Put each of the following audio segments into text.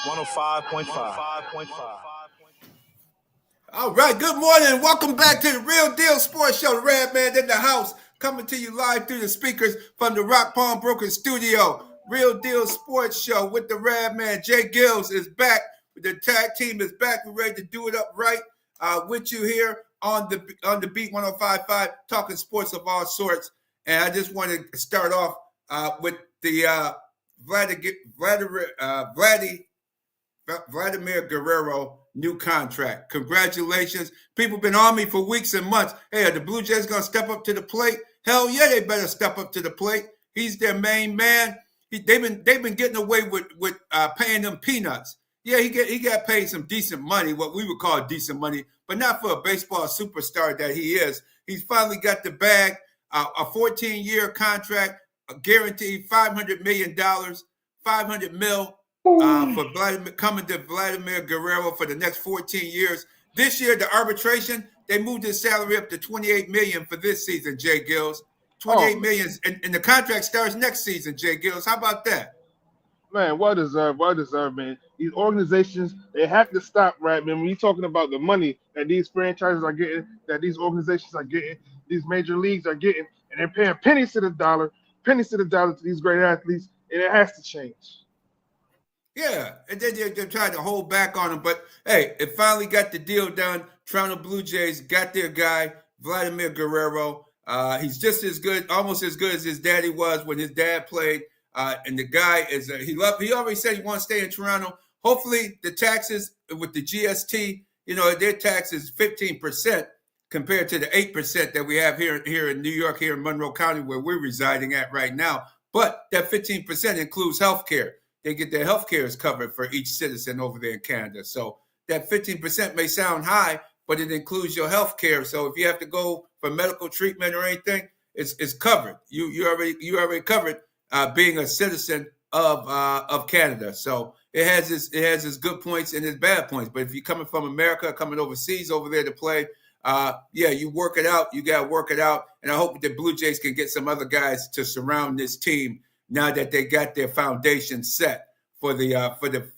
105.5. All right, good morning. Welcome back to the Real Deal Sports Show. The Red Man in the house, coming to you live through the speakers from the Rock Palm Broken Studio. Real Deal Sports Show with the Red Man. J-GILLZ is back. The tag team is back. We're ready to do it up right with you here on the Beat 105.5, talking sports of all sorts. And I just want to start off with the Vladimir Guerrero new contract. Congratulations. People been on me for weeks and months. Hey, are the Blue Jays going to step up to the plate? Hell yeah, they better step up to the plate. He's their main man. They've been getting away with paying them peanuts. Yeah, he got paid some decent money, what we would call decent money, but not for a baseball superstar that he is. He's finally got the bag, a 14-year contract, a guaranteed $500 million, $500 mil. For Vladimir, coming to Vladimir Guerrero for the next 14 years. This year, the arbitration, they moved his salary up to $28 million for this season, J-GILLZ. $28 million, and the contract starts next season, J-GILLZ. How about that? Man, well deserved, man. These organizations, they have to stop, right, man? When you're talking about the money that these franchises are getting, that these organizations are getting, these major leagues are getting, and they're paying pennies to the dollar to these great athletes, and it has to change. Yeah, and then they're trying to hold back on him. But, hey, it finally got the deal done. Toronto Blue Jays got their guy, Vladimir Guerrero. He's just as good, almost as good as his daddy was when his dad played. And the guy is he already said he wants to stay in Toronto. Hopefully the taxes with the GST, their tax is 15% compared to the 8% that we have here in New York, here in Monroe County, where we're residing at right now. But that 15% includes health care. They get their health care is covered for each citizen over there in Canada. So that 15% may sound high, but it includes your health care. So if you have to go for medical treatment or anything, it's covered. You already covered being a citizen of Canada. So it has its good points and its bad points. But if you're coming from America, coming overseas over there to play, you work it out. You got to work it out. And I hope the Blue Jays can get some other guys to surround this team now that they got their foundation set for the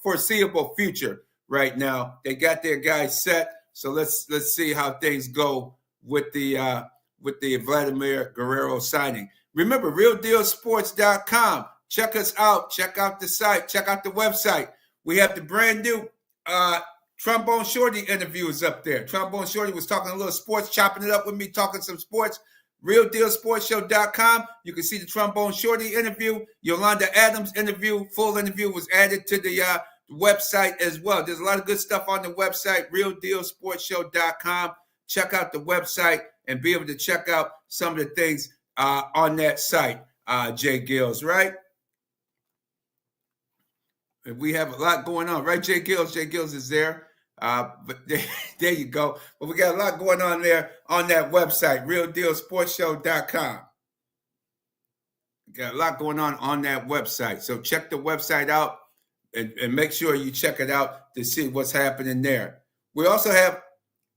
foreseeable future. Right now, they got their guys set. So let's see how things go with the Vladimir Guerrero signing. Remember, RealDealSports.com. Check us out. Check out the site. Check out the website. We have the brand new Trombone Shorty interviews up there. Trombone Shorty was talking a little sports, chopping it up with me, talking some sports. RealDealSportsShow.com. You can see the Trombone Shorty interview. Yolanda Adams interview, full interview was added to the website as well. There's a lot of good stuff on the website, RealDealSportsShow.com. Check out the website and be able to check out some of the things on that site, J-GILLZ, right? And we have a lot going on, right, J-GILLZ? J-GILLZ is there. But there you go. But we got a lot going on there on that website, RealDealSportsShow.com. We got a lot going on that website. So check the website out and make sure you check it out to see what's happening there. We also have,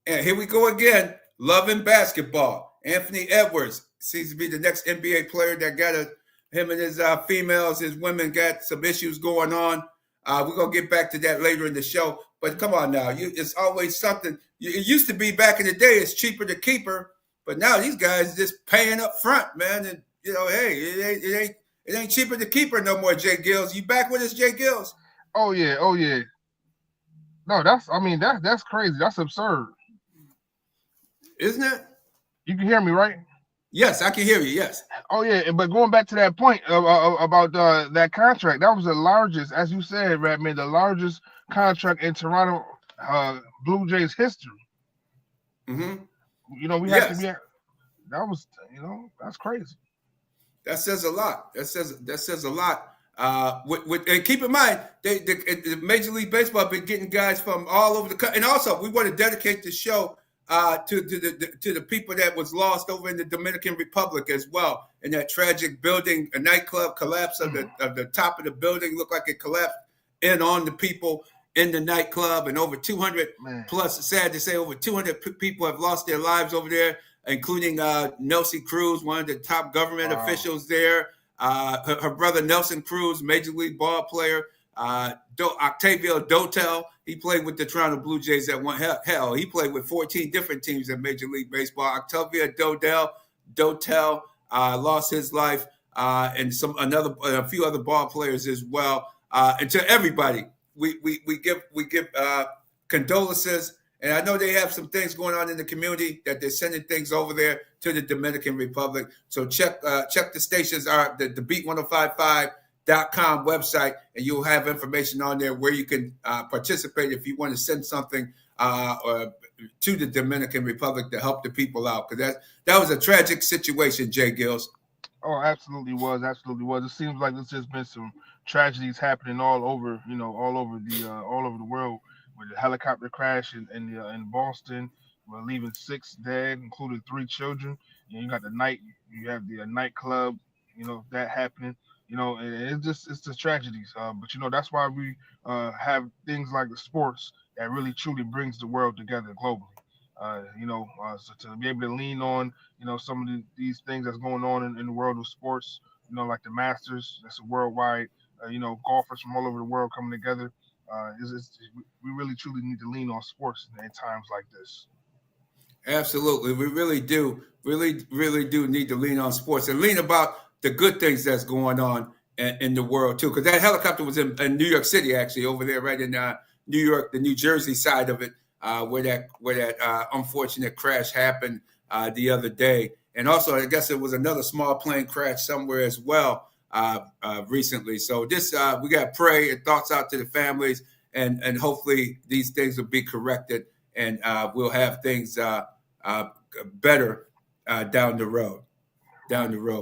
and here we go again, Love and Basketball. Anthony Edwards seems to be the next NBA player that got him and his females, his women got some issues going on. We're going to get back to that later in the show. But come on now, it's always something. It used to be back in the day, it's cheaper to keep her. But now these guys just paying up front, man. And, hey, it ain't cheaper to keep her no more, J-GILLZ. You back with us, J-GILLZ? Oh, yeah. No, that's crazy. That's absurd. Isn't it? You can hear me, right? Yes, I can hear you, yes. Oh, yeah, but going back to that point about that contract, that was the largest, as you said, Redman, the largest contract in Toronto Blue Jays history. Mm-hmm. We have to be. That was, that's crazy. That says a lot. That says a lot. And keep in mind, the Major League Baseball have been getting guys from all over the country. And also, we want to dedicate the show to the people that was lost over in the Dominican Republic as well. In that tragic building, a nightclub collapse of the top of the building, looked like it collapsed in on the people in the nightclub, and over 200 plus, sad to say, over 200 people have lost their lives over there, including Nelson Cruz, one of the top government officials there. Her brother Nelson Cruz, Major League ball player, Octavio Dotel, he played with the Toronto Blue Jays at one. Hell, he played with 14 different teams in Major League Baseball. Octavio Dotel lost his life, and a few other ball players as well. And to everybody, we give condolences. And I know they have some things going on in the community that they're sending things over there to the Dominican Republic. So check the stations, the beat1055.com website, and you'll have information on there where you can participate if you want to send something to the Dominican Republic to help the people out. Because that was a tragic situation, J-GILLZ. Oh, absolutely was. It seems like there's just been some tragedies happening all over the world. With the helicopter crash in Boston, we're leaving 6 dead, including 3 children. You have the nightclub, that happening. And it's the tragedies. But that's why we have things like the sports that really truly brings the world together globally. So to be able to lean on, some of these things that's going on in the world of sports, like the Masters, that's a worldwide, golfers from all over the world coming together. We really truly need to lean on sports in times like this. Absolutely, we really do need to lean on sports and lean about the good things that's going on in the world too. Because that helicopter was in New York City, actually, over there, right in New York, the New Jersey side of it, where that unfortunate crash happened the other day. And also, I guess it was another small plane crash somewhere as well. Recently. So this we got to pray and thoughts out to the families, and hopefully these things will be corrected, and we'll have things better down the road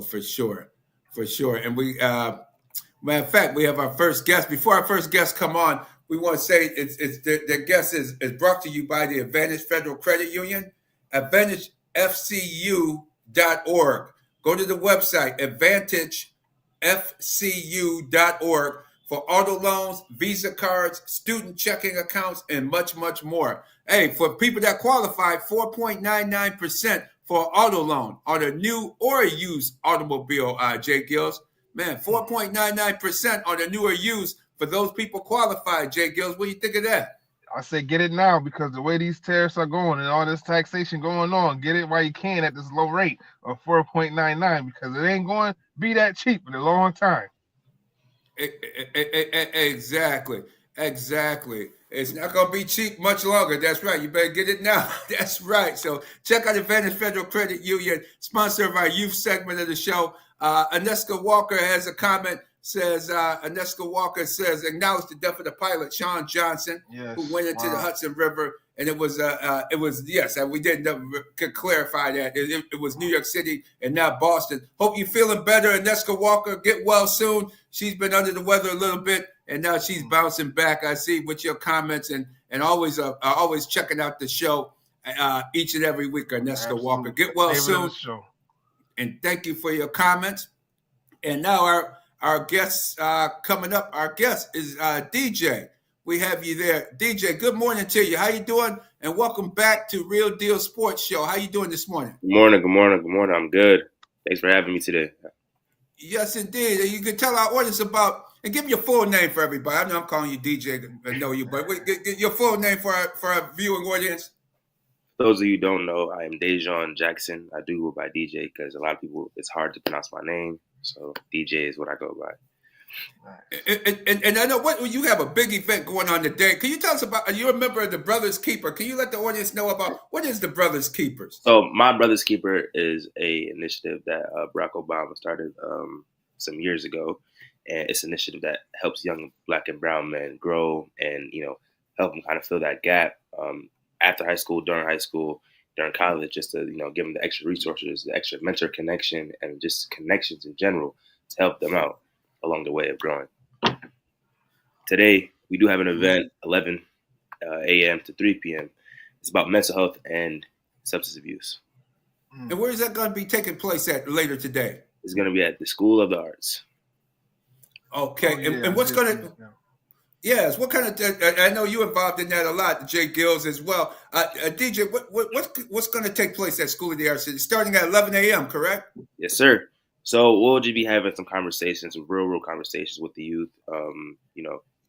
for sure. And we matter of fact, we have our first guest. Before our first guest come on, we want to say the guest is brought to you by the Advantage Federal Credit Union, AdvantageFCU.org. Go to the website AdvantageFCU.org for auto loans, Visa cards, student checking accounts, and much, much more. Hey, for people that qualify, 4.99% for auto loan on a new or used automobile, J-GILLZ. Man, 4.99% on a new or used for those people qualified, J-GILLZ. What do you think of that? I say get it now, because the way these tariffs are going and all this taxation going on, get it while you can at this low rate of 4.99, because it ain't going to be that cheap in a long time. Exactly. It's not going to be cheap much longer. That's right. You better get it now. That's right. So check out Advantage Federal Credit Union, sponsor of our youth segment of the show. Aneska Walker has a comment. Aneska Walker says, acknowledge the death of the pilot, Shawn Johnson, who went into the Hudson River. And it was yes, and we could clarify that. It was New York City and not Boston. Hope you're feeling better, Aneska Walker. Get well soon. She's been under the weather a little bit, and now she's bouncing back. I see with your comments and always checking out the show each and every week, Aneska Walker. Get well soon. And thank you for your comments. And now our guest coming up. Our guest is DJ. We have you there. DJ, good morning to you. How you doing? And welcome back to Real Deal Sports Show. How you doing this morning? Good morning. I'm good. Thanks for having me today. Yes, indeed. And you can tell our audience about, and give your full name for everybody. I know I'm calling you DJ. I know you, but get your full name for our viewing audience. For those of you who don't know, I am Dejon Jackson. I do go by DJ because a lot of people, it's hard to pronounce my name. So DJ is what I go by. And I know you have a big event going on today. Can you tell us about? You're a member of the Brothers Keeper. Can you let the audience know about what is the Brothers Keepers? So my Brothers Keeper is a initiative that Barack Obama started some years ago, and it's an initiative that helps young Black and brown men grow and help them kind of fill that gap after high school, during college, just to give them the extra resources, the extra mentor connection, and just connections in general to help them out along the way of growing. Today, we do have an event, 11 a.m. to 3 p.m. It's about mental health and substance abuse. And where is that going to be taking place at later today? It's going to be at the School of the Arts. Okay. And what's going to... Yes, what kind of... I know you're involved in that a lot, J-GILLZ as well. DJ, what's going to take place at School of the Arts? It's starting at 11 a.m., correct? Yes, sir. So we'll just be having some conversations, some real conversations with the youth,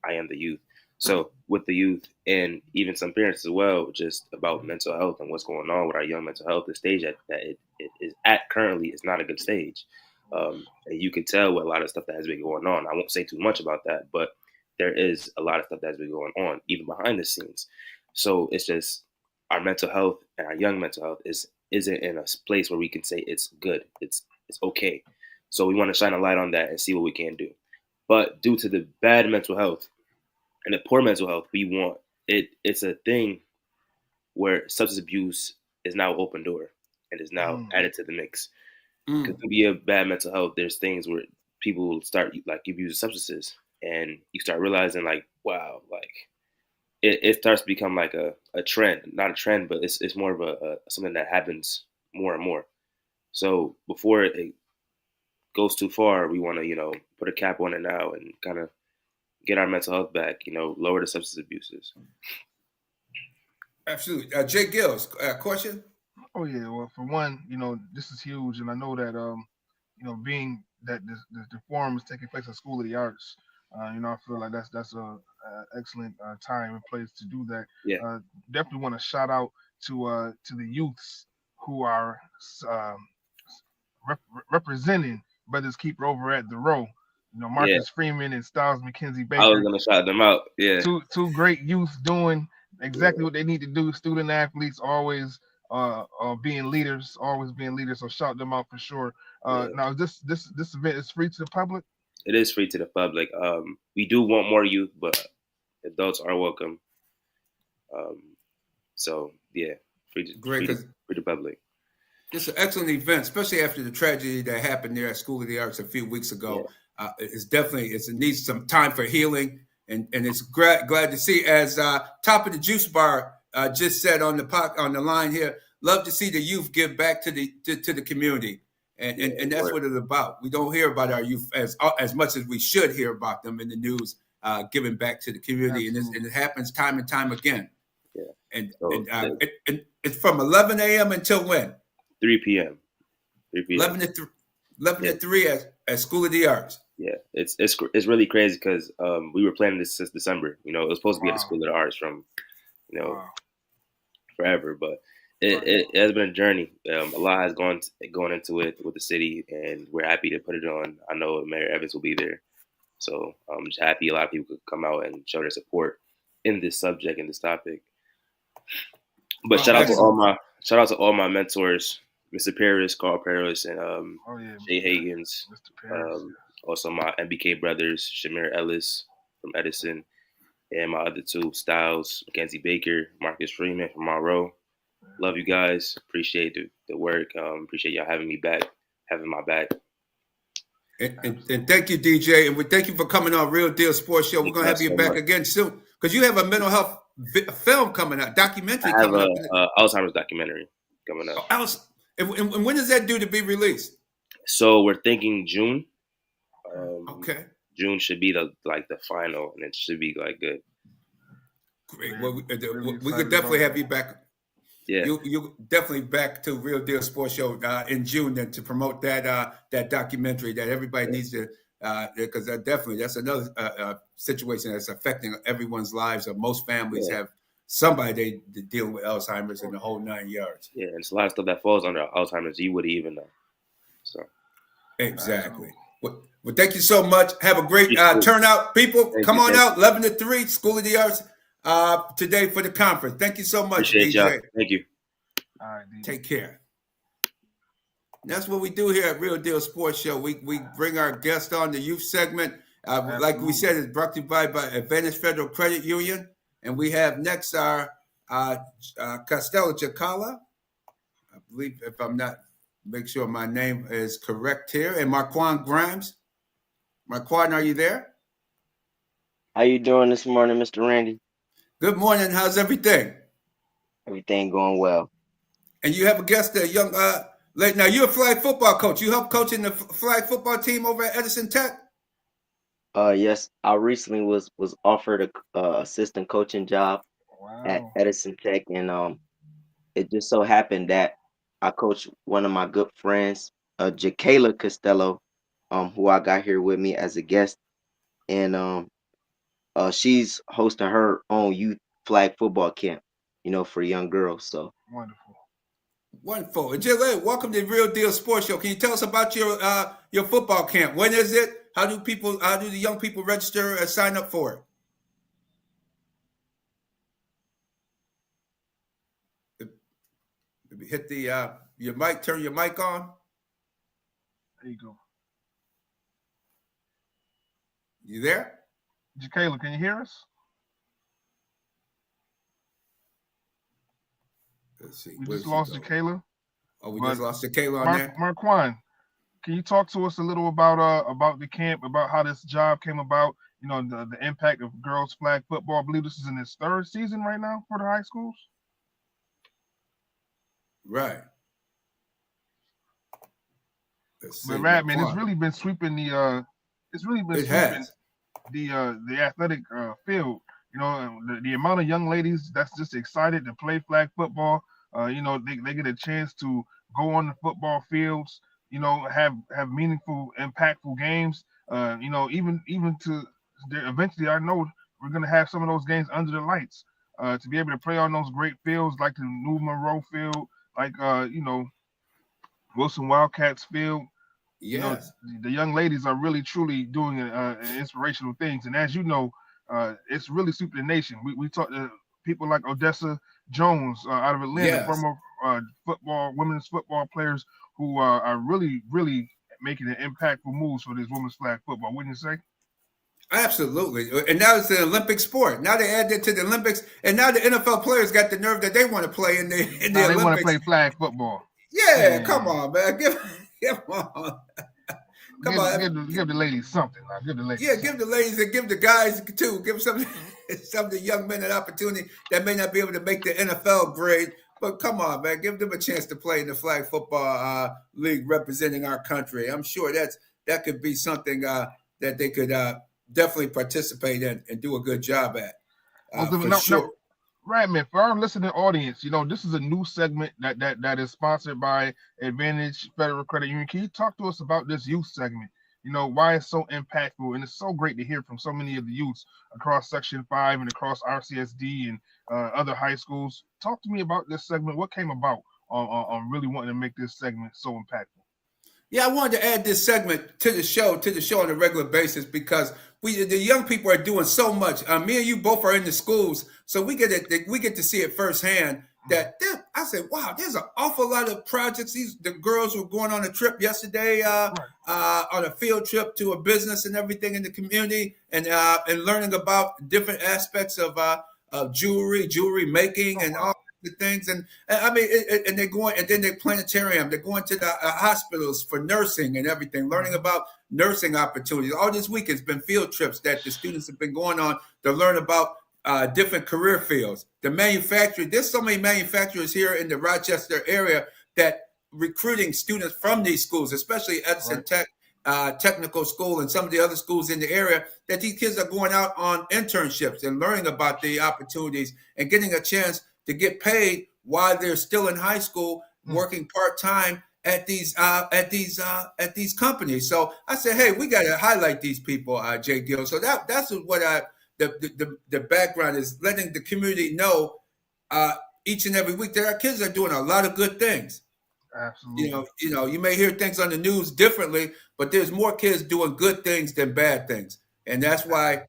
I am the youth. So with the youth and even some parents as well, just about mental health and what's going on with our young mental health, the stage that it is at currently is not a good stage. And you can tell with a lot of stuff that has been going on. I won't say too much about that, but there is a lot of stuff that's been going on, even behind the scenes. So it's just our mental health and our young mental health isn't in a place where we can say it's good, it's okay. So we want to shine a light on that and see what we can do. But due to the bad mental health and the poor mental health, we want it. It's a thing where substance abuse is now open door and is now added to the mix. Because to be a bad mental health, there's things where people start like abusing substances, and you start realizing like, wow, like it starts to become like a trend, not a trend, but it's more of a something that happens more and more. So before it goes too far, we want to put a cap on it now and kind of get our mental health back. Lower the substance abuses. Absolutely. J-GILLZ, question? Oh yeah, well for one, this is huge, and I know that being that the forum is taking place at School of the Arts, I feel like that's a excellent time and place to do that. Yeah, Definitely want to shout out to the youths who are um, representing Brothers Keeper over at the Row. yeah. Marcus Freeman and Styles McKenzie I was Baker, gonna shout them out. Yeah, two great youth doing exactly what they need to do. Student athletes always being leaders, always being leaders. So shout them out for sure. yeah. Now this event is free to the public. It is free to the public. We do want more youth, but adults are welcome. Um, so yeah, Great, because free to public. it's an excellent event, especially after the tragedy that happened there at School of the Arts a few weeks Yeah. ago. It needs some time for healing, and it's glad to see, as Top of the Juice Bar just said on the line here. Love to see the youth give back to the community, and that's what it's about. We don't hear about our youth as much as we should hear about them in the news, giving back to the community, and it happens time and time again. Yeah. And it's from 11 a.m. until when? 3 p.m. 3 p.m. 11 to 3 at School of the Arts. Yeah, it's really crazy because we were planning this since December. It was supposed to be at the School of the Arts from forever, but it has been a journey. A lot has gone into it with the city, and we're happy to put it on. I know Mayor Evans will be there, so I'm just happy a lot of people could come out and show their support in this subject and this topic. But shout out to all my mentors, Mr. Paris, Carl Paris, and Jay Higgins. Also my MBK brothers, Shamir Ellis from Edison, and my other two, Styles, Mackenzie Baker, Marcus Freeman from Monroe. Love you guys. Appreciate the work. Appreciate y'all having my back. And thank you, DJ, and we thank you for coming on Real Deal Sports Show. We're gonna have you back again soon because you have a mental health film coming out, documentary coming up. Alzheimer's documentary coming up. And when is that due to be released? So we're thinking June. Okay. June should be the final, and it should be good. Great. Well, we could definitely have you back. Yeah. You definitely back to Real Deal Sports Show in June then to promote that documentary that everybody needs to, because that's another situation that's affecting everyone's lives. Most families have somebody they dealing with Alzheimer's in the whole 9 yards. Yeah, and it's a lot of stuff that falls under Alzheimer's you wouldn't even know. So exactly. Well, thank you so much. Have a great turnout, people. Come on out, 11 to 3, School of the Arts today for the conference. Thank you so much, appreciate DJ. Y'all. Thank you. All right, DJ. Take care. That's what we do here at Real Deal Sports Show. We bring our guests on the youth segment. Like we said, it's brought to you by Advantage Federal Credit Union. And we have next our Costello Jacala. I believe, if I'm not, make sure my name is correct here. And Marquand Grimes. Marquand, are you there? How you doing this morning, Mr. Randy? Good morning. How's everything? Everything going well. And you have a guest, a young now you're a flag football coach. You help coaching the flag football team over at Edison Tech? Yes, I recently was offered a assistant coaching job at Edison Tech, and it just so happened that I coached one of my good friends, J-GILLZ Costello, who I got here with me as a guest, and she's hosting her own youth flag football camp, for young girls. So Wonderful. Wonderful. And J-GILLZ, welcome to Real Deal Sports Show. Can you tell us about your football camp? When is it? How do the young people register and sign up for it? Hit your mic, turn your mic on. There you go. You there? J-GILLZ, can you hear us? Let's see. We just lost J-GILLZ. Oh, we just lost J-GILLZ on there? Marquand, can you talk to us a little about the camp, about how this job came about, the impact of girls flag football? I believe this is in its third season right now for the high schools. Right. But man, it's really been sweeping the athletic field. The amount of young ladies that's just excited to play flag football. They get a chance to go on the football fields. Have meaningful, impactful games. Even to eventually, I know we're gonna have some of those games under the lights. To be able to play on those great fields like the New Monroe Field, like Wilson Wildcats Field. Yes. The young ladies are really truly doing inspirational things, and as you know, it's really sweeping the nation. We talk to people like Odessa Jones out of Atlanta, Yes. former women's football players who are really, really making an impactful moves for this women's flag football. Wouldn't you say? Absolutely. And now it's an Olympic sport. Now they add it to the Olympics, and now the NFL players got the nerve that they want to play in the Olympics. They want to play flag football. Yeah, come on, man. Give the ladies something. Give the ladies. Yeah, give the ladies and give the guys too. Give some of the young men an opportunity that may not be able to make the NFL grade. But come on, man, give them a chance to play in the flag football league representing our country. I'm sure that could be something that they could definitely participate in and do a good job at. Sure. Right, man. For our listening audience, this is a new segment that is sponsored by Advantage Federal Credit Union. Can you talk to us about this youth segment? Why it's so impactful, and it's so great to hear from so many of the youths across Section 5 and across RCSD and other high schools. Talk to me about this segment. What came about on really wanting to make this segment so impactful? Yeah, I wanted to add this segment to the show on a regular basis because the young people are doing so much. Me and you both are in the schools, so we get to see it firsthand. I said, wow, there's an awful lot of projects. The girls were going on a trip yesterday, on a field trip to a business and everything in the community, and learning about different aspects of jewelry making and all the things. And I mean, and they're going, and then they're planetarium. They're going to the hospitals for nursing and everything, learning about nursing opportunities. All this week, it's been field trips that the students have been going on to learn about different career fields. The manufacturing, there's so many manufacturers here in the Rochester area that recruiting students from these schools, especially Edison Tech, Technical School, and some of the other schools in the area, that these kids are going out on internships and learning about the opportunities and getting a chance to get paid while they're still in high school, working part-time at these companies. So I said, hey, we got to highlight these people, J-GILLZ. So that's what the background is, letting the community know each and every week that our kids are doing a lot of good things. Absolutely. You may hear things on the news differently, but there's more kids doing good things than bad things. And that's why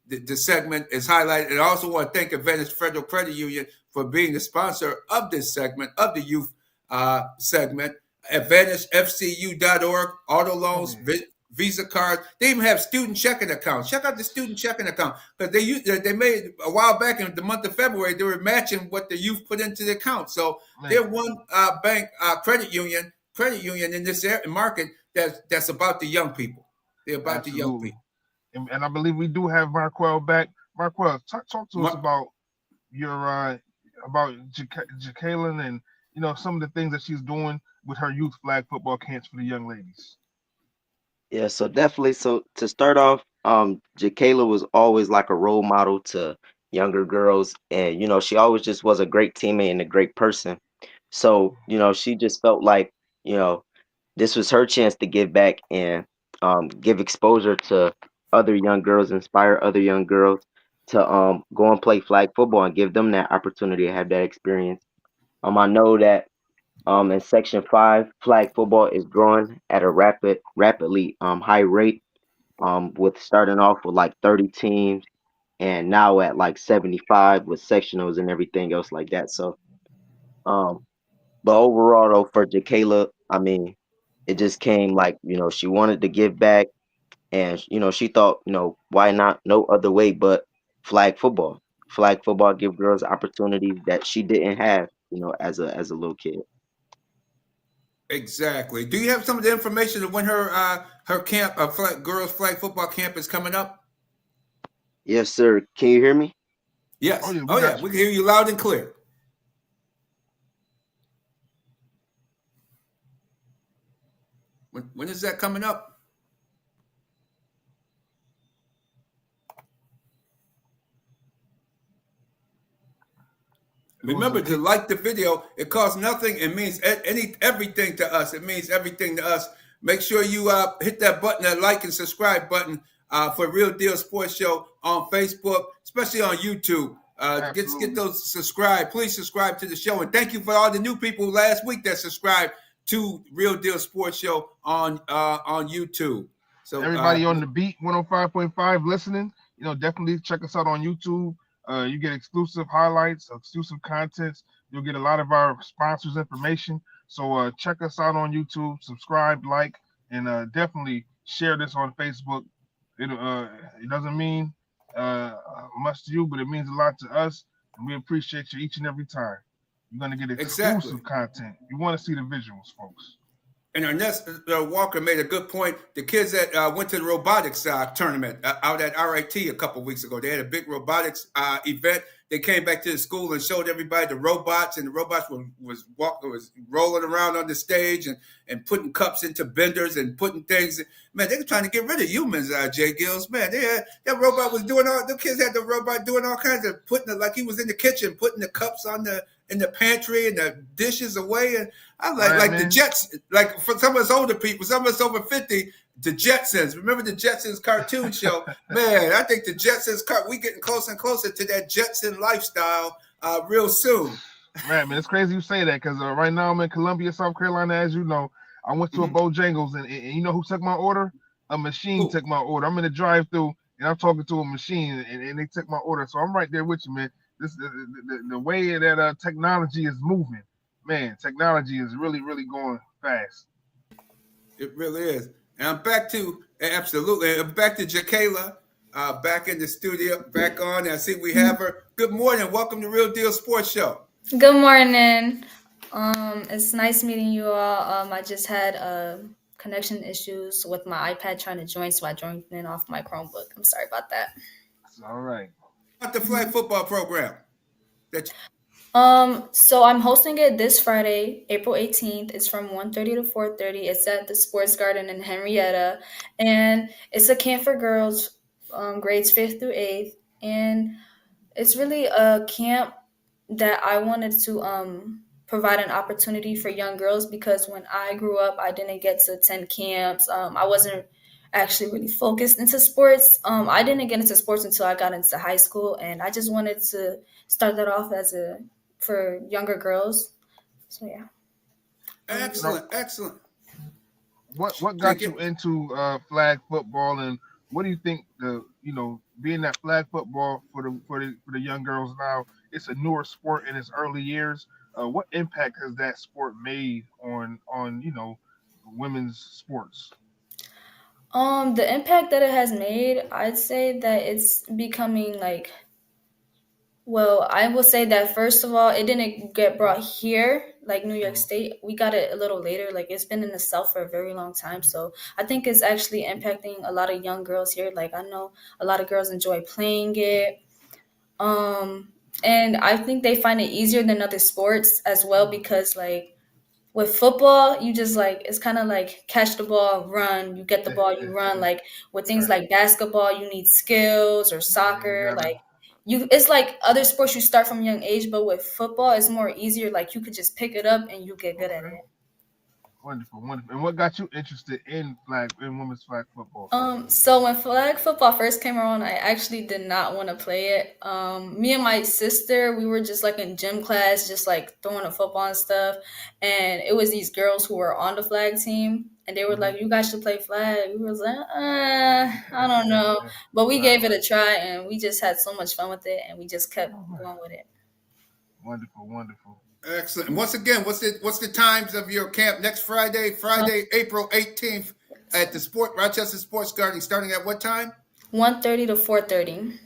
the segment is highlighted. And I also want to thank Advantage Federal Credit Union for being the sponsor of this segment, of the youth segment. AdvantageFCU.org, auto loans, Visa cards. They even have student checking accounts. Check out the student checking account, because they made a while back in the month of February, they were matching what the youth put into the account. So they're one bank credit union in this market that's about the young people. They're about the young people. And I believe we do have Marquell back. Marquell, talk to us about your about J-GILLZ and some of the things that she's doing with her youth flag football camps for the young ladies. Yeah, so definitely. So to start off, J-GILLZ was always like a role model to younger girls, and she always just was a great teammate and a great person. So she just felt like this was her chance to give back and give exposure to other young girls, inspire other young girls to go and play flag football and give them that opportunity to have that experience. I know that in Section 5, flag football is growing at a rapidly high rate. With starting off with like 30 teams and now at like 75 with sectionals and everything else like that. So, um, but overall though, for Jakayla, I mean, it just came like, she wanted to give back and, she thought, why not no other way but flag football. Flag football give girls opportunities that she didn't have, as a little kid. Exactly. Do you have some of the information of when her camp, girls flag football camp is coming up? Yes, sir. Can you hear me? Yes. Yeah, we Oh yeah, got we you. can hear you loud and clear. When is that coming up? It was Remember to like the video. It costs nothing. It means everything to us. It means everything to us. Make sure you hit that button, that like and subscribe button for Real Deal Sports Show on Facebook, especially on YouTube. Get absolutely. those subscribe. Please subscribe to the show, and thank you for all the new people last week that subscribed to Real Deal Sports Show on YouTube. So Everybody on the beat 105.5 listening, definitely check us out on YouTube. You get exclusive highlights, exclusive contents. You'll get a lot of our sponsors' information. So check us out on YouTube, subscribe, like, and definitely share this on Facebook. It doesn't mean much to you, but it means a lot to us, and we appreciate you each and every time. You're gonna get exactly. exclusive content. You want to see the visuals, folks. And Ernest Walker made a good point. The kids that went to the robotics tournament out at RIT a couple weeks ago, they had a big robotics event. They came back to the school and showed everybody the robots, and the robots was rolling around on the stage and putting cups into benders and putting things. Man, they were trying to get rid of humans, J-GILLZ. Man, that robot was doing all. The kids had the robot doing all kinds of putting it like he was in the kitchen, putting the cups on in the pantry and the dishes away. And I'm like the Jets, like for some of us older people, some of us over 50, the Jetsons. Remember the Jetsons cartoon show? Man, I think the Jetsons, we getting closer and closer to that Jetson lifestyle real soon. Right, man, it's crazy you say that because right now I'm in Columbia, South Carolina, as you know. I went to a Bojangles, and you know who took my order? A machine took my order. I'm in the drive-through, and I'm talking to a machine, and they took my order. So I'm right there with you, man. This the way that technology is moving, man. Technology is really, really going fast. It really is. And I'm back to absolutely. I'm back to Jakayla, back in the studio, back on. I see we have her. Good morning. Welcome to Real Deal Sports Show. Good morning. It's nice meeting you all. I just had connection issues with my iPad trying to join, so I joined in off my Chromebook. I'm sorry about that. It's all right. About the flag football program. So I'm hosting it this Friday, April 18th. It's from 1:30 to 4:30. It's at the Sports Garden in Henrietta, and it's a camp for girls, grades 5th through 8th, and it's really a camp that I wanted to provide an opportunity for young girls because when I grew up, I didn't get to attend camps. I wasn't actually really focused into sports. I didn't get into sports until I got into high school, and I just wanted to start that off for younger girls. So yeah. Excellent. What got you into flag football, and what do you think being that flag football for the young girls now? It's a newer sport in its early years. What impact has that sport made on women's sports? The impact that it has made, I'd say that it's becoming like, well, I will say that first of all, it didn't get brought here, like New York State. We got it a little later. Like it's been in the South for a very long time. So I think it's actually impacting a lot of young girls here. Like I know a lot of girls enjoy playing it. And I think they find it easier than other sports as well because like with football, you just like it's kind of like catch the ball, run, you get the ball, you run. Like with things like basketball, you need skills or soccer, like it's like other sports you start from a young age, but with football it's more easier, like you could just pick it up and you get good at it. Wonderful, wonderful. And what got you interested in women's flag football? So when flag football first came around, I actually did not want to play it. Me and my sister, we were just like in gym class, just like throwing a football and stuff. And it was these girls who were on the flag team, and they were like, "You guys should play flag." We was like, I don't know," but we gave it a try, and we just had so much fun with it, and we just kept going with it. Wonderful, wonderful. Excellent. And once again, what's the times of your camp next Friday, April 18th at the Rochester Sports Garden, starting at what time? 1:30 to 4:30.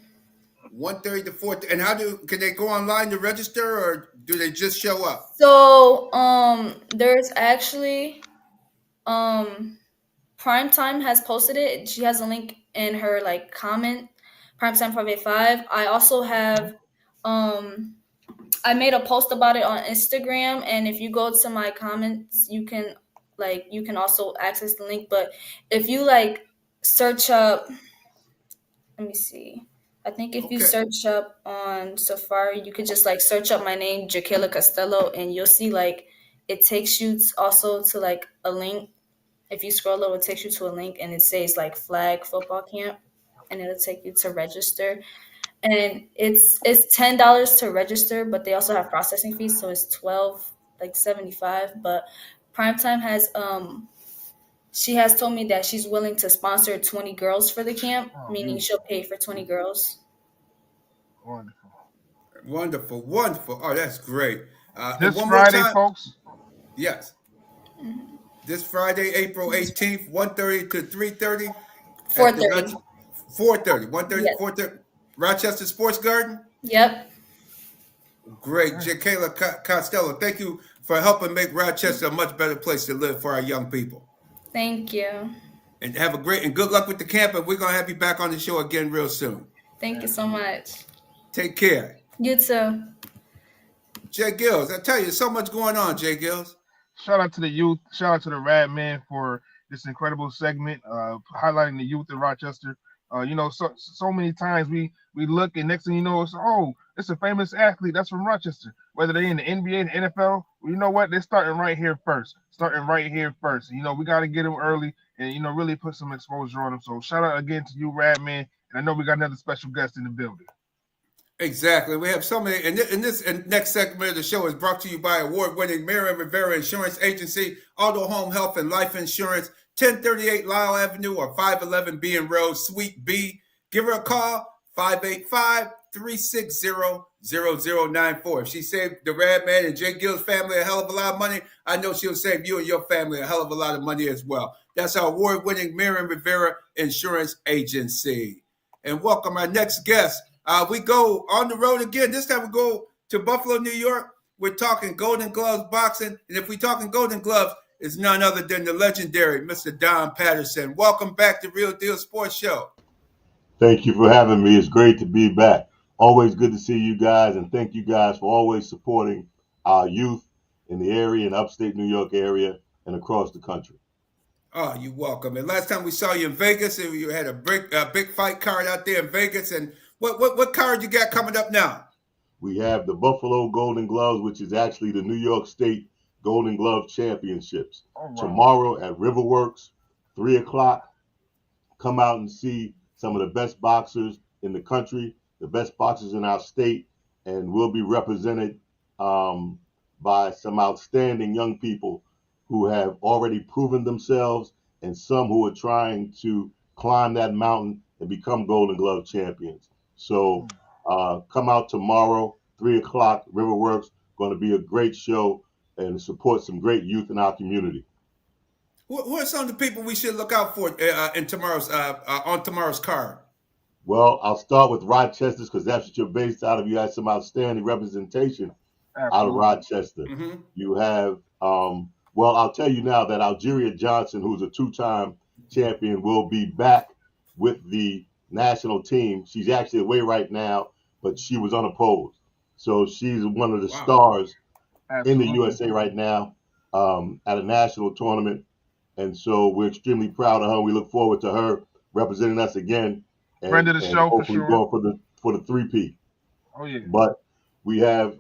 1:30 to 4:30. And can they go online to register, or do they just show up? So there's actually Primetime has posted it. She has a link in her like comment. Primetime 585. I also have I made a post about it on Instagram, and if you go to my comments, you can also access the link. But if you like search up, let me see. I think if you search up on Safari, you could just like search up my name, J-GILLZ Costello, and you'll see like it takes you also to like a link. If you scroll a little, it takes you to a link, and it says like flag football camp, and it'll take you to register. And it's $10 to register, but they also have processing fees, so it's $12.75. But Primetime has she has told me that she's willing to sponsor 20 girls for the camp, meaning she'll pay for 20 girls. Wonderful. Wonderful, wonderful. Oh, that's great. This Friday, folks. Yes. This Friday, April 18th, 1:30 to 3:30. 4:30. 4:30. 1:30 Yes. 4:30. Rochester Sports Garden? Yep. Great. J-GILLZ Costello, thank you for helping make Rochester a much better place to live for our young people. Thank you. And have a great and good luck with the camp, and we're going to have you back on the show again real soon. Thank you so much. Take care. You too. J-GILLZ, I tell you, there's so much going on, J-GILLZ. Shout out to the youth. Shout out to the Rad Man for this incredible segment, highlighting the youth in Rochester. So many times we look, and next thing you know, it's a famous athlete that's from Rochester. Whether they're in the NBA, the NFL, you know what? They're starting right here first. We got to get them early and, really put some exposure on them. So shout out again to you, Rad Man. And I know we got another special guest in the building. Exactly. We have so many. And this next segment of the show is brought to you by award-winning Miriam Rivera Insurance Agency, Auto, Home, Health, and Life Insurance, 1038 Lyle Avenue or 511 Bean Road, Suite B. Give her a call, 585-360-0094. If she saved the Rad Man and J-GILLZ family a hell of a lot of money, I know she'll save you and your family a hell of a lot of money as well. That's our award-winning Miriam Rivera Insurance Agency. And welcome our next guest. We go on the road again. This time we go to Buffalo, New York. We're talking Golden Gloves boxing. And if we're talking Golden Gloves, it's none other than the legendary Mr. Don Patterson. Welcome back to Real Deal Sports Show. Thank you for having me. It's great to be back. Always good to see you guys, and thank you guys for always supporting our youth in the area, in upstate New York area, and across the country. Oh, you're welcome. And last time we saw you in Vegas, and you had a big fight card out there in Vegas. And what card you got coming up now? We have the Buffalo Golden Gloves, which is actually the New York State Golden Glove Championships. Right. Tomorrow at Riverworks, 3 o'clock. Come out and see some of the best boxers in the country, the best boxers in our state, and we'll be represented by some outstanding young people who have already proven themselves and some who are trying to climb that mountain and become Golden Glove champions. So come out tomorrow, 3 o'clock, Riverworks. Going to be a great show and support some great youth in our community. Who are some of the people we should look out for in tomorrow's on tomorrow's card? Well, I'll start with Rochester because that's what you're based out of. You had some outstanding representation out of Rochester. Mm-hmm. You have, I'll tell you now that Algeria Johnson, who's a two-time champion, will be back with the national team. She's actually away right now, but she was unopposed. So she's one of the stars in the USA right now at a national tournament. And so we're extremely proud of her. We look forward to her representing us again. Friend of the show, for sure. Going for the 3P. Oh, yeah. But we have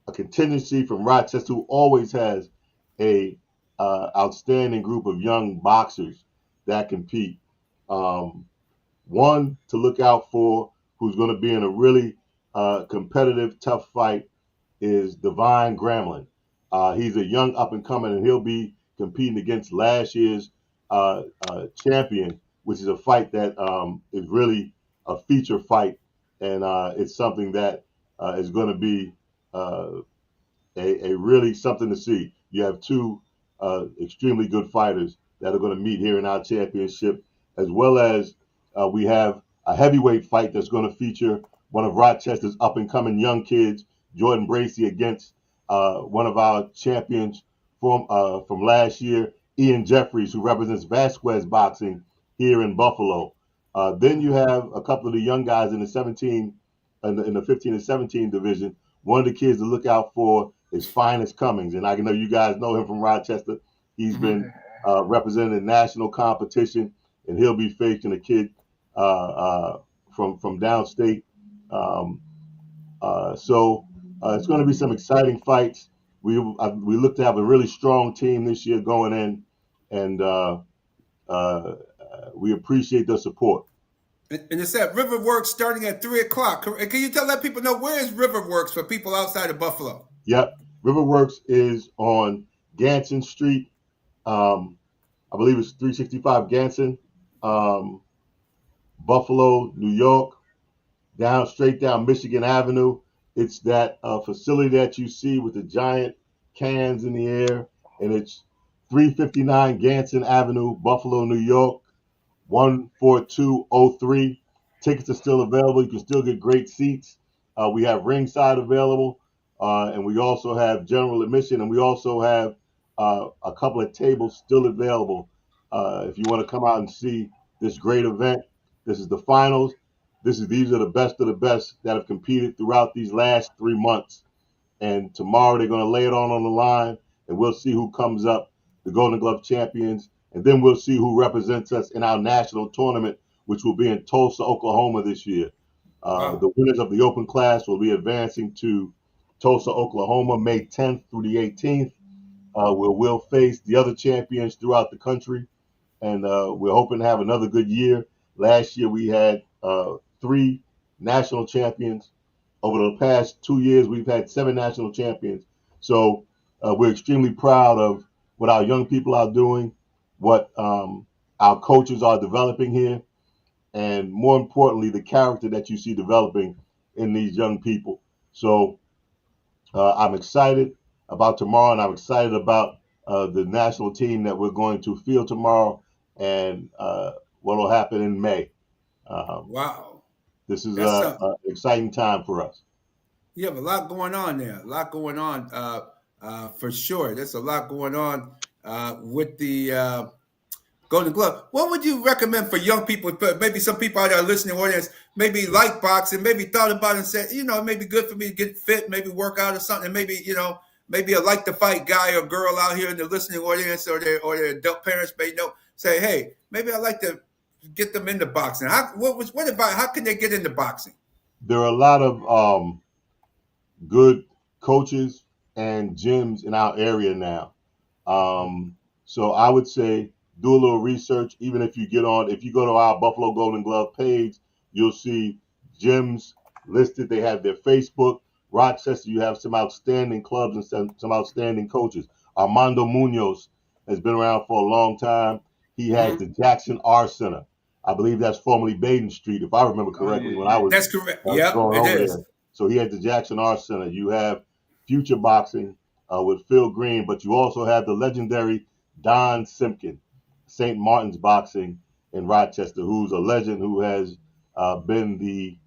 a contingency from Rochester who always has a outstanding group of young boxers that compete. One to look out for, who's going to be in a really competitive, tough fight, is Divine Gremlin. He's a young up and coming, and he'll be competing against last year's champion, which is a fight that is really a feature fight, and it's something that is going to be a really something to see. You have two extremely good fighters that are going to meet here in our championship, as well as we have a heavyweight fight that's going to feature one of Rochester's up and coming young kids, Jordan Bracey, against one of our champions from last year, Ian Jeffries, who represents Vasquez Boxing here in Buffalo. Then you have a couple of the young guys in the 17, in the 15 and 17 division. One of the kids to look out for is Finest Cummings, and I know you guys know him from Rochester. He's been representing national competition, and he'll be facing a kid from downstate. So it's going to be some exciting fights. We look to have a really strong team this year going in, and we appreciate the support. And it's at Riverworks starting at 3 o'clock. Can you let people know where is Riverworks for people outside of Buffalo? Yep. Riverworks is on Ganson Street. I believe it's 365 Ganson, Buffalo, New York, straight down Michigan Avenue. It's that facility that you see with the giant cans in the air, and it's 359 Ganson Avenue, Buffalo, New York, 14203. Tickets are still available. You can still get great seats. We have ringside available, and we also have general admission, and we also have a couple of tables still available if you want to come out and see this great event. This is the finals. These are the best of the best that have competed throughout these last 3 months. And tomorrow they're going to lay it on the line, and we'll see who comes up, the Golden Glove champions. And then we'll see who represents us in our national tournament, which will be in Tulsa, Oklahoma this year. The winners of the open class will be advancing to Tulsa, Oklahoma, May 10th through the 18th, where we'll face the other champions throughout the country. And we're hoping to have another good year. Last year we had 3 national champions. Over the past 2 years, we've had 7 national champions. So we're extremely proud of what our young people are doing, what our coaches are developing here, and more importantly, the character that you see developing in these young people. So I'm excited about tomorrow, and I'm excited about the national team that we're going to field tomorrow and what will happen in May. Wow. This is an exciting time for us. You have a lot going on there. A lot going on for sure. There's a lot going on with the Golden Glove. What would you recommend for young people? Maybe some people out there listening audience maybe like boxing, maybe thought about it and said, it may be good for me to get fit, maybe work out or something. Maybe, maybe a like to fight guy or girl out here in the listening audience or their adult parents may say, hey, maybe I'd like to get them into boxing. How can they get into boxing? There are a lot of good coaches and gyms in our area now. So I would say do a little research. Even if you go to our Buffalo Golden Glove page, you'll see gyms listed. They have their Facebook. Rochester, you have some outstanding clubs and some outstanding coaches. Armando Munoz has been around for a long time. He has the Jackson R Center. I believe that's formerly Baden Street, if I remember correctly, when I was that's correct. Yeah, it is. There. So he has the Jackson R Center. You have Future Boxing with Phil Green, but you also have the legendary Don Simpkin, St. Martin's Boxing in Rochester, who's a legend who has been the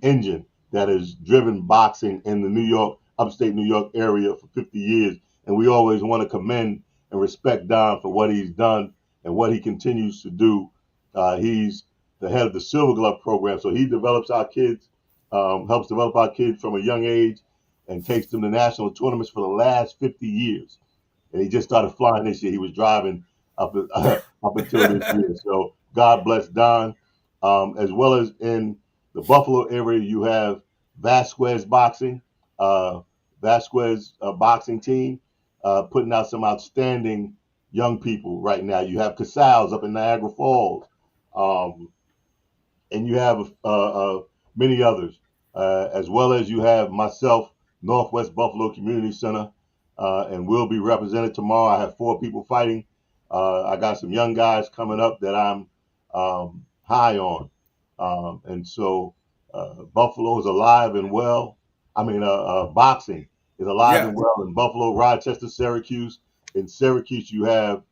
engine that has driven boxing in the upstate New York area for 50 years. And we always want to commend and respect Don for what he's done and what he continues to do. He's the head of the Silver Glove program, so he develops our kids, helps develop our kids from a young age, and takes them to national tournaments for the last 50 years. And he just started flying this year. He was driving up until this year. So God bless Don. As well as in the Buffalo area, you have Vasquez Boxing, boxing team, putting out some outstanding young people right now. You have Casals up in Niagara Falls, and you have many others, as well as you have myself, Northwest Buffalo Community Center, and we'll be represented tomorrow. I have 4 people fighting. I got some young guys coming up that I'm high on, and so Buffalo is alive and well. Boxing is alive and well in Buffalo, Rochester, Syracuse. In Syracuse, you have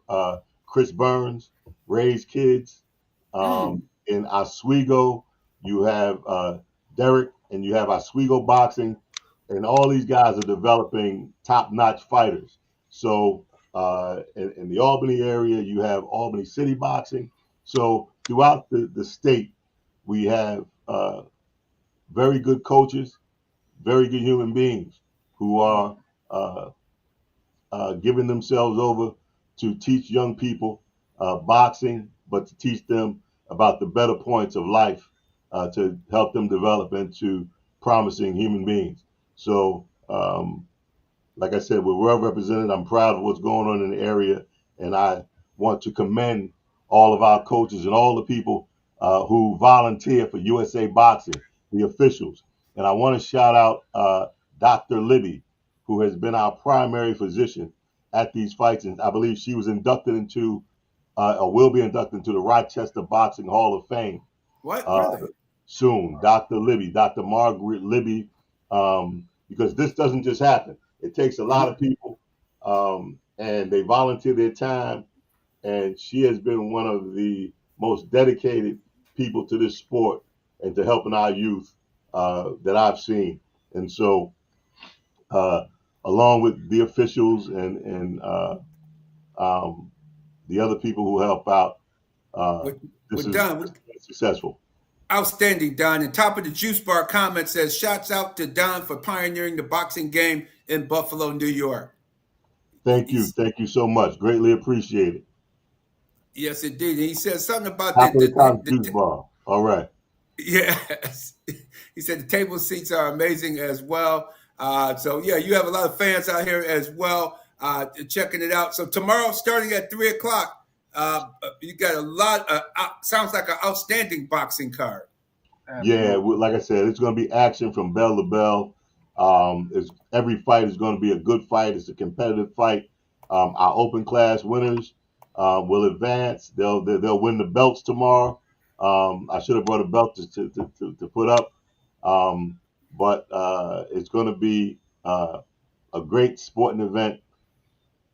Chris Burns, Ray's Kids. In Oswego, you have Derek, and you have Oswego Boxing, and all these guys are developing top-notch fighters. So in the Albany area, you have Albany City Boxing. So throughout the state, we have very good coaches, very good human beings who are giving themselves over to teach young people boxing, but to teach them about the better points of life, to help them develop into promising human beings. So, like I said, we're well represented. I'm proud of what's going on in the area, and I want to commend all of our coaches and all the people who volunteer for USA Boxing, the officials. And I want to shout out Dr. Libby, who has been our primary physician at these fights, and I believe she was inducted into or will be inducted into the Rochester Boxing Hall of Fame. What? Really? Soon. Dr. Libby, Dr. Margaret Libby, because this doesn't just happen. It takes a lot of people, and they volunteer their time, and she has been one of the most dedicated people to this sport and to helping our youth that I've seen. And so, along with the officials and the other people who help out, this is successful. Outstanding, Don. And top of the Juice Bar comment says, shouts out to Don for pioneering the boxing game in Buffalo, New York. Thank you. Thank you so much. Greatly appreciate it. Yes, indeed. And he said something about the Juice Bar. All right. Yes. He said the table seats are amazing as well. So, yeah, you have a lot of fans out here as well checking it out. So tomorrow, starting at 3 o'clock, you got a lot sounds like an outstanding boxing card. Yeah, like I said, it's going to be action from bell to bell. Every fight is going to be a good fight. It's a competitive fight. Our open class winners will advance. They'll win the belts tomorrow. I should have brought a belt to put up, but it's going to be a great sporting event.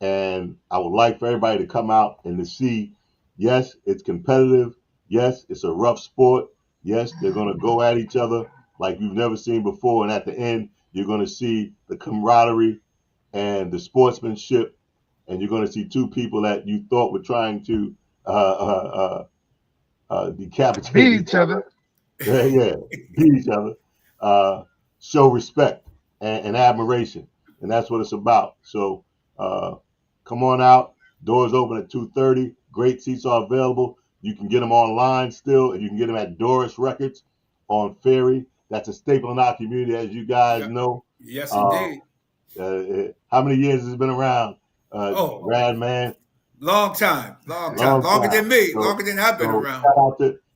And I would like for everybody to come out and to see, yes, it's competitive. Yes, it's a rough sport. Yes, they're going to go at each other like you've never seen before. And at the end, you're going to see the camaraderie and the sportsmanship. And you're going to see 2 people that you thought were trying to decapitate beat each other. Yeah, beat each other. Show respect and admiration. And that's what it's about. So, come on out. Doors open at 2:30. Great seats are available. You can get them online still, and you can get them at Doris Records on Ferry. That's a staple in our community, as you guys know. Yes, indeed. How many years has it been around, Brad, man? Long time. Longer than me. So, longer than I've been around.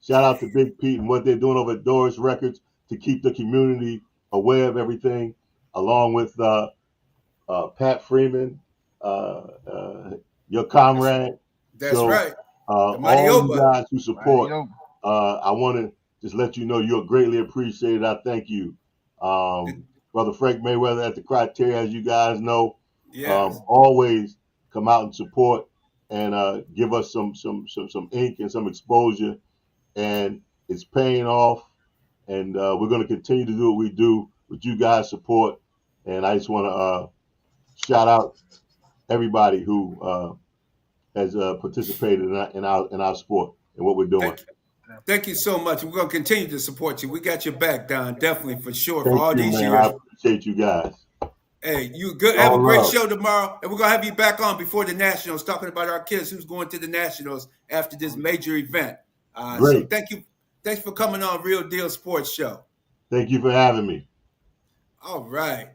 Shout out to Big Pete and what they're doing over at Doris Records to keep the community aware of everything, along with Pat Freeman, your comrade. That's right. All you guys who support, I want to just let you know you're greatly appreciated. I thank you. Brother Frank Mayweather at the Criteria, as you guys know, always come out and support and give us some ink and some exposure. And it's paying off. And we're going to continue to do what we do with you guys' support. And I just want to shout out everybody who has participated in our sport and what we're doing. Thank you so much. We're going to continue to support you. We got your back, Don, definitely, for sure. Thank for all you, these man. years. I appreciate you guys. Hey, you good. Have a great show tomorrow. And we're going to have you back on before the Nationals, talking about our kids who's going to the Nationals after this major event. Great. So thank you. Thanks for coming on Real Deal Sports Show. Thank you for having me. All right.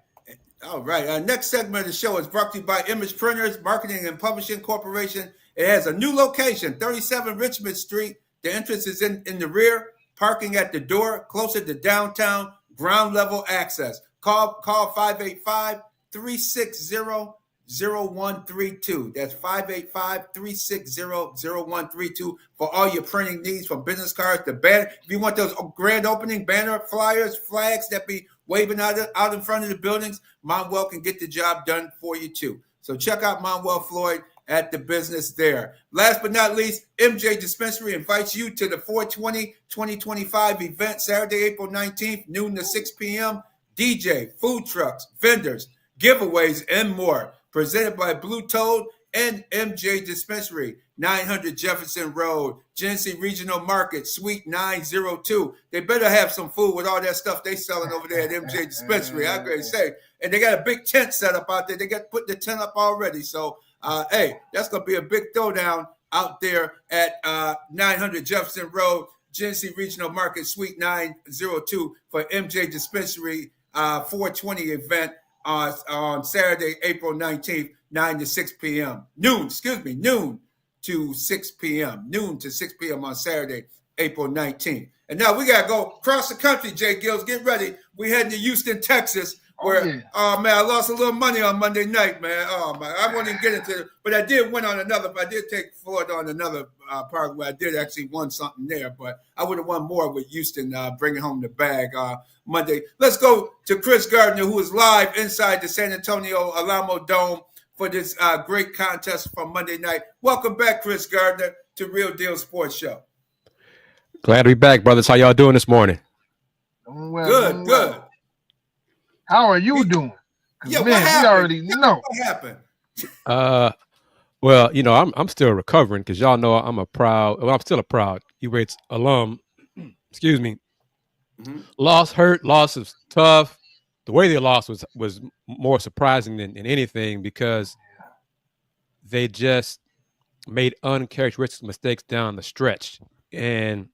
All right. Our next segment of the show is brought to you by Image Printers, Marketing and Publishing Corporation. It has a new location, 37 Richmond Street. The entrance is in the rear, parking at the door, closer to downtown, ground level access. Call 585-360-0132. That's 585-360-0132 for all your printing needs, from business cards to banner. If you want those grand opening banner flyers, flags that be waving out in front of the buildings, Manuel can get the job done for you too. So check out Manuel Floyd at the business there. Last but not least, MJ Dispensary invites you to the 4/20/2025 event, Saturday, April 19th, noon to 6 p.m. DJ, food trucks, vendors, giveaways, and more. Presented by Blue Toad and MJ Dispensary, 900 Jefferson Road, Genesee Regional Market, Suite 902. They better have some food with all that stuff they selling over there at MJ Dispensary, I'm going to say. And they got a big tent set up out there. They got put the tent up already. So, hey, that's going to be a big throwdown out there at 900 Jefferson Road, Genesee Regional Market, Suite 902 for MJ Dispensary 420 event on Saturday, April 19th, 9 to 6 p.m. Noon to 6 p.m. Noon to 6 p.m. on Saturday, April 19th. And now we got to go across the country, J-GILLZ. Get ready. We heading to Houston, Texas, where, oh, man, I lost a little money on Monday night, man. Oh, man, I won't even get into it. But I did win on another. I did take Florida on another part where I did actually won something there. But I would have won more with Houston bringing home the bag Monday. Let's go to Chris Gardner, who is live inside the San Antonio Alamo Dome for this great contest from Monday night. Welcome back, Chris Gardner, to Real Deal Sports Show. Glad to be back, brothers. How y'all doing this morning? Well, Good. How are you doing? Yeah, man, we already know. What happened? Well, you know, I'm still recovering because y'all know I'm still a proud E-Rates alum. Excuse me. Mm-hmm. Loss is tough. The way they lost was more surprising than anything because they just made uncharacteristic mistakes down the stretch. And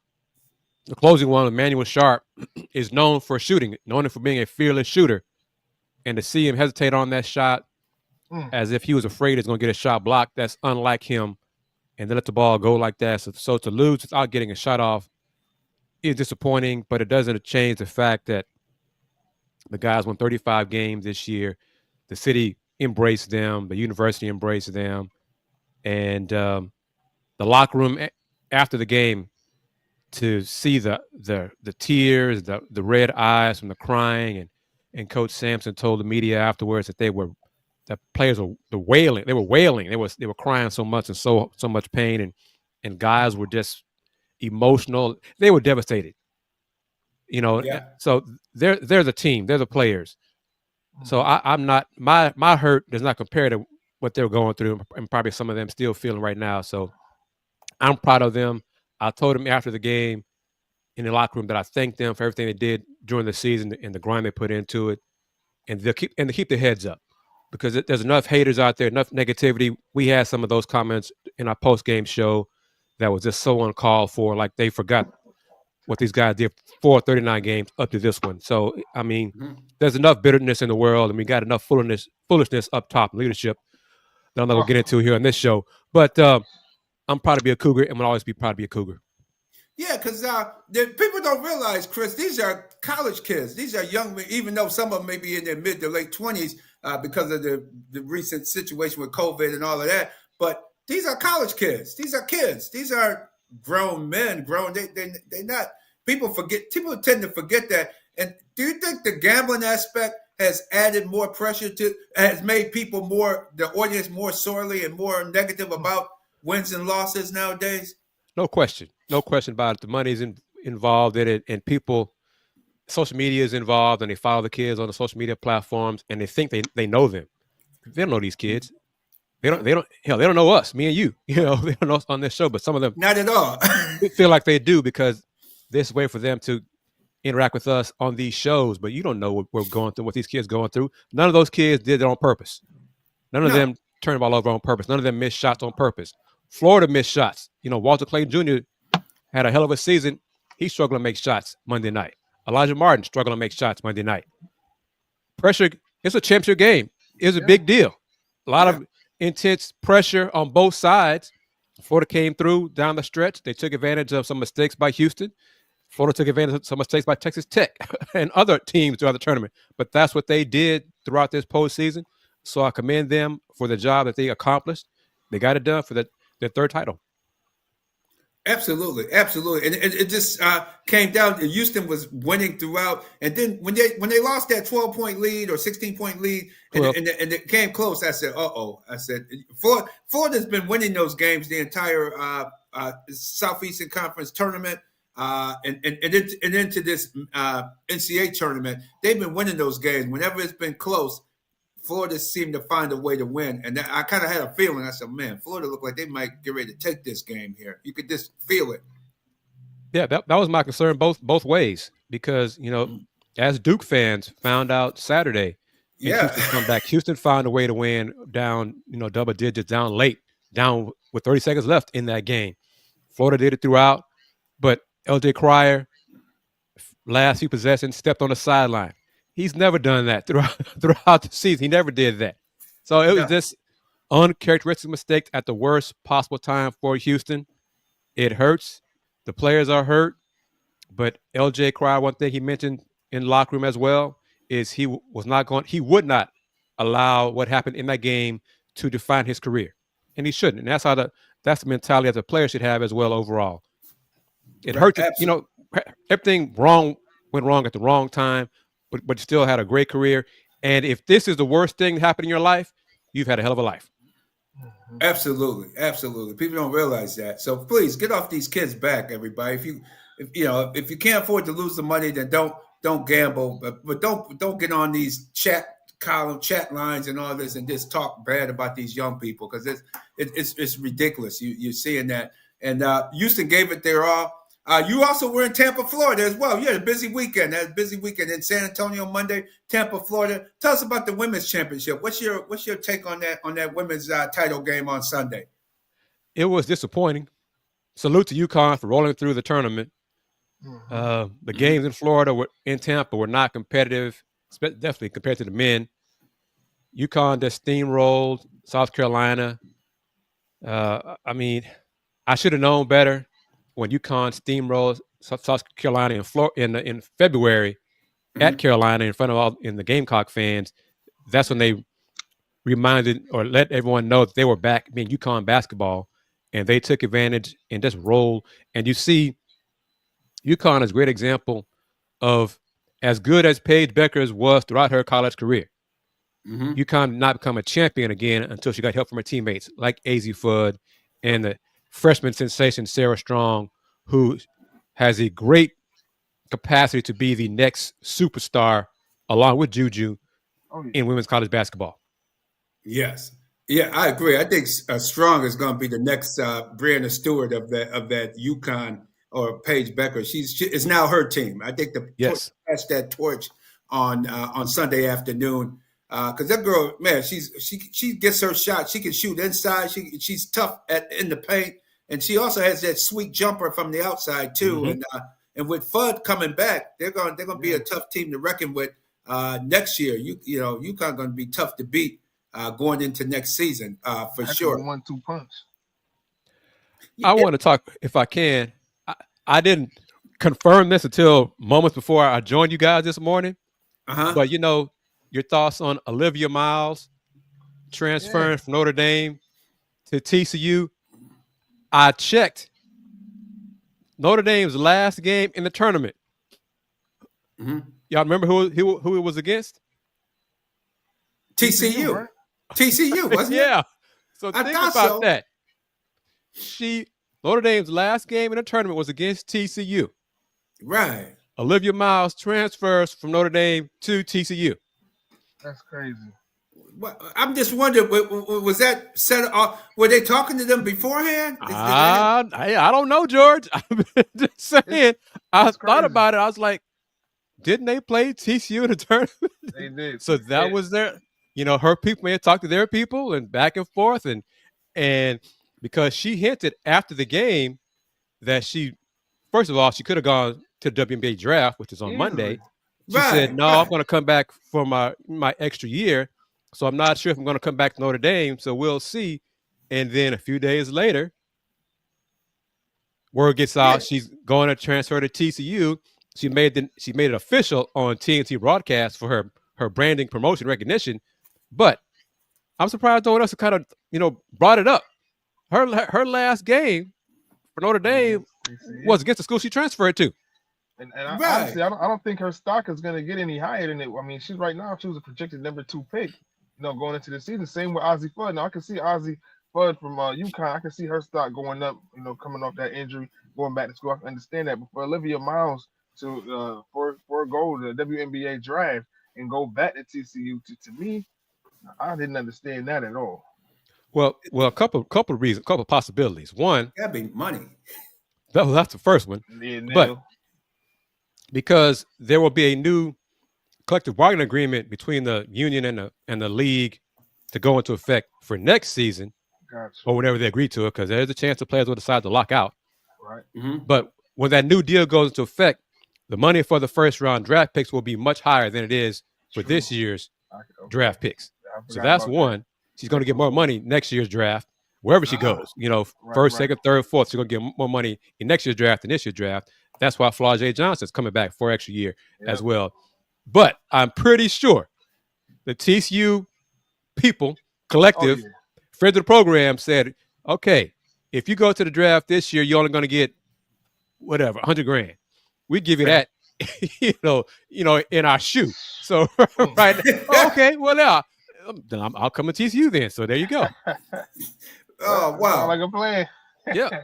the closing one, Emmanuel Sharp, is known for shooting, known for being a fearless shooter. And to see him hesitate on that shot as if he was afraid he's going to get a shot blocked, that's unlike him. And then let the ball go like that. So to lose without getting a shot off is disappointing, but it doesn't change the fact that the guys won 35 games this year. The city embraced them. The university embraced them. And the locker room after the game, to see the tears, the red eyes from the crying, and Coach Sampson told the media afterwards that the players were wailing. They were wailing. They were crying so much and so much pain, and guys were just emotional. They were devastated. You know, so they're the team. They're the players. So I'm not my hurt does not compare to what they're going through, and probably some of them still feeling right now. So I'm proud of them. I told them after the game in the locker room that I thanked them for everything they did during the season and the grind they put into it, and to keep their heads up because there's enough haters out there, enough negativity. We had some of those comments in our post-game show that was just so uncalled for, like they forgot what these guys did for 39 games up to this one. So, I mean, there's enough bitterness in the world, and we got enough foolishness up top, leadership, that I'm not going to get into here on this show. But I'm proud to be a Cougar, and will always be proud to be a Cougar. Yeah, because people don't realize, Chris, these are college kids. These are young men, even though some of them may be in their mid to late 20s because of the recent situation with COVID and all of that. But these are college kids. These are kids. These are grown men. They're not. People tend to forget that. And do you think the gambling aspect has added more pressure has made people the audience more sorely and more negative about wins and losses nowadays? No question about it. The money's involved in it, and social media is involved, and they follow the kids on the social media platforms, and they think they know them. They don't know these kids. They don't know us, me and you. You know, they don't know us on this show, but some of them not at all. feel like they do because this way for them to interact with us on these shows. But you don't know what we're going through, what these kids going through. None of those kids did it on purpose. None of them turned the ball over on purpose. None of them missed shots on purpose. Florida missed shots. You know, Walter Clayton Jr. had a hell of a season. He struggled to make shots Monday night. Elijah Martin struggled to make shots Monday night. pressure. It's a championship game. It's a big deal. A lot of intense pressure on both sides. Florida came through down the stretch. They took advantage of some mistakes by Houston. Florida took advantage of some mistakes by Texas Tech and other teams throughout the tournament. But that's what they did throughout this postseason. So I commend them for the job that they accomplished. They got it done for their third title. Absolutely, absolutely, and it just came down. Houston was winning throughout, and then when they lost that 12-point lead or 16-point lead, and it came close, I said, I said, Florida's been winning those games the entire Southeastern Conference tournament, and into this NCAA tournament. They've been winning those games whenever it's been close. Florida seemed to find a way to win. And I kind of had a feeling. I said, man, Florida looked like they might get ready to take this game here. You could just feel it. Yeah, that was my concern both ways. Because, as Duke fans found out Saturday, Houston come back. Houston found a way to win down, double digits, down late, down with 30 seconds left in that game. Florida did it throughout. But LJ Cryer, last few possessions, stepped on the sideline. He's never done that throughout the season. He never did that. So it was just uncharacteristic mistakes at the worst possible time for Houston. It hurts. The players are hurt. But LJ Cryer, one thing he mentioned in the locker room as well is he would not allow what happened in that game to define his career. And he shouldn't. And that's the mentality that the player should have as well overall. It hurts. Everything went wrong at the wrong time. But still had a great career. And if this is the worst thing that happened in your life, you've had a hell of a life. Absolutely. Absolutely. People don't realize that. So please get off these kids' back, everybody. If you can't afford to lose the money, then don't gamble. But don't get on these chat lines and all this and just talk bad about these young people because it's ridiculous. You're seeing that. And Houston gave it their all. You also were in Tampa, Florida as well. You had a busy weekend. That busy weekend in San Antonio Monday, Tampa, Florida. Tell us about the women's championship. What's your take on that women's title game on Sunday? It was disappointing. Salute to UConn for rolling through the tournament. The games in Florida in Tampa were not competitive, definitely compared to the men. UConn just steamrolled South Carolina. I should have known better. When UConn steamrolled South Carolina in February at Carolina in front of in the Gamecock fans, that's when they reminded or let everyone know that they were back being UConn basketball, and they took advantage and just rolled. And you see, UConn is a great example of as good as Paige Beckers was throughout her college career. UConn did not become a champion again until she got help from her teammates like AZ Fudd and the freshman sensation Sarah Strong, who has a great capacity to be the next superstar along with Juju in women's college basketball. Yes. Yeah, I agree. I think Strong is going to be the next Brianna Stewart of that UConn or Paige Becker. It's now her team. I think pass that torch on Sunday afternoon. Because that girl, man, she gets her shot. She can shoot inside. She's tough in the paint. And she also has that sweet jumper from the outside too. And with Fudd coming back, they're going to be a tough team to reckon with next year. UConn going to be tough to beat going into next season for sure. 1-2 punch. I want to talk, if I can. I didn't confirm this until moments before I joined you guys this morning. But your thoughts on Olivia Miles transferring from Notre Dame to TCU. I checked Notre Dame's last game in the tournament. Y'all remember who it was against? TCU. Right? TCU, wasn't it? Yeah. So think about that. Notre Dame's last game in the tournament was against TCU. Right. Olivia Miles transfers from Notre Dame to TCU. That's crazy. Well, I'm just wondering, was that set off? Were they talking to them beforehand? I don't know, George. I'm just saying. I thought about it. I was like, didn't they play TCU in the tournament? They did. So that was their, her people may have talked to their people and back and forth. And because she hinted after the game that first of all, she could have gone to the WNBA draft, which is on Monday. She said, "No, I'm going to come back for my extra year, so I'm not sure if I'm going to come back to Notre Dame. So we'll see." And then a few days later, word gets out she's going to transfer to TCU. She made it official on TNT broadcast for her branding, promotion, recognition. But I'm surprised no one else kind of brought it up. Her last game for Notre Dame was against the school she transferred to. And honestly, I don't think her stock is going to get any higher than it. I mean, she was a projected number 2 pick, going into the season. Same with Ozzie Fudd. Now I can see Ozzie Fudd from UConn. I can see her stock going up. Coming off that injury, going back to school. I can understand that. But for Olivia Miles to forego the WNBA draft and go back to TCU, to me, I didn't understand that at all. Well, a couple of reasons, couple of possibilities. One, that'd be money. That's the first one. Yeah, but because there will be a new collective bargaining agreement between the union and the league to go into effect for next season, or whenever they agree to it, because there's a chance the players will decide to lock out. Right. Mm-hmm. But when that new deal goes into effect, the money for the first round draft picks will be much higher than it is for this year's draft picks. So that's one. She's going to get more money next year's draft, wherever she goes. First, second, third, fourth. She's going to get more money in next year's draft than this year's draft. That's why Flau'jae Johnson's coming back for an extra year as well. But I'm pretty sure the TCU people, collective, friends of the program said, okay, if you go to the draft this year, you're only going to get whatever, $100,000. We give you that, in our shoe. So right, okay, well now. Then I'll come to TCU then. So there you go. Oh wow, like a plan. Yeah,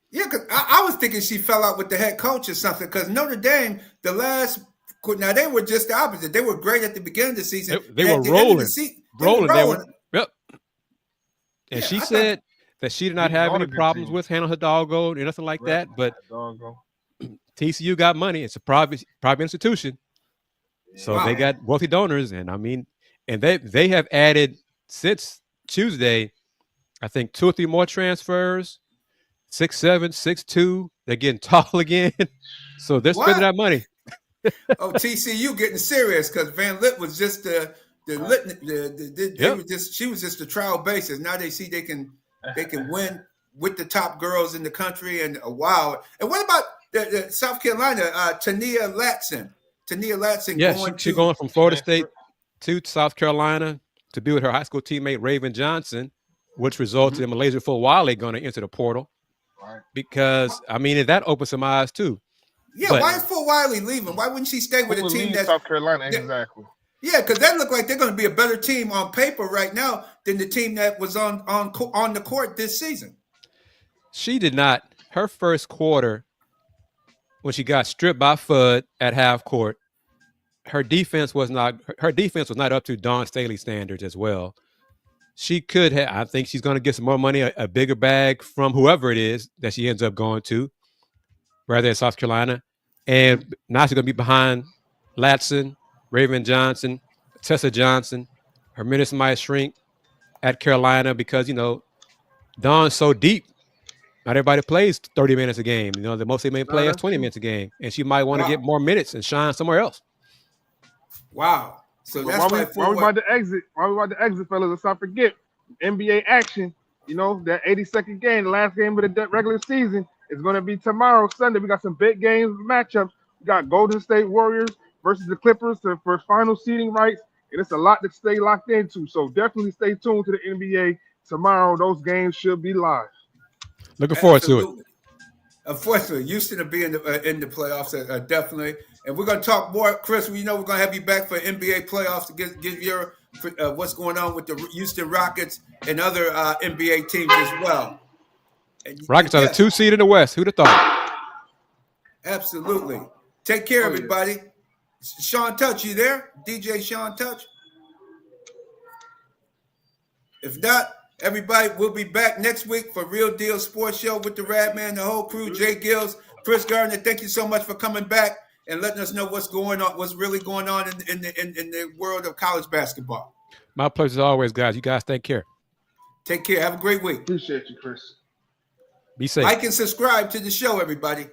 because I was thinking she fell out with the head coach or something. Because Notre Dame, now they were just the opposite. They were great at the beginning of the season. They were rolling. Yep. And she said that she did not have any problems with Hannah Hidalgo or nothing like that. But TCU got money. It's a private institution, so they got wealthy donors, and I mean. And they have added since Tuesday, I think 2 or 3 more transfers, 6'7", 6'2". They're getting tall again, so they're spending that money. TCU getting serious because Van Lit was just she was just the trial basis. Now they see they can win with the top girls in the country, and wow. And what about the South Carolina, Tania Latson? She's going from Florida State to South Carolina to be with her high school teammate Raven Johnson, which resulted in Malaysia Fulwale going to enter the portal. Right. Because I mean, that opened some eyes too. Yeah, why is Fulwale leaving? Why wouldn't she stay with a team that's South Carolina? Exactly. Yeah, because that looked like they're going to be a better team on paper right now than the team that was on the court this season. She did not. Her first quarter, when she got stripped by Fudd at half court. Her defense was not up to Dawn Staley standards as well. She could have. I think she's going to get some more money, a bigger bag from whoever it is that she ends up going to, rather than South Carolina. And now she's going to be behind Latson, Raven Johnson, Tessa Johnson. Her minutes might shrink at Carolina because Dawn's so deep. Not everybody plays 30 minutes a game. The most they may play is 20 minutes a game, and she might want to get more minutes and shine somewhere else. Wow. So that's why we about to exit. Why we about to exit, fellas? Let's not forget NBA action. That 82nd game, the last game of the regular season, is going to be tomorrow, Sunday. We got some big games, matchups. We got Golden State Warriors versus the Clippers for final seeding rights, and it's a lot to stay locked into. So definitely stay tuned to the NBA tomorrow. Those games should be live. Looking forward to it. Unfortunately, Houston will be in the playoffs, definitely. And we're going to talk more, Chris. We're going to have you back for NBA playoffs to give your what's going on with the Houston Rockets and other NBA teams as well. Rockets are the 2 seed in the West. Who'd have thought? Absolutely. Take care, everybody. Shawn Touch, you there? DJ Shawn Touch? If not, everybody, we'll be back next week for Real Deal Sports Show with the Radman, the whole crew, J-GILLZ, Chris Gardner. Thank you so much for coming back and letting us know what's really going on in the world of college basketball. My pleasure as always, guys. You guys take care. Take care. Have a great week. Appreciate you, Chris. Be safe. Like and subscribe to the show, everybody.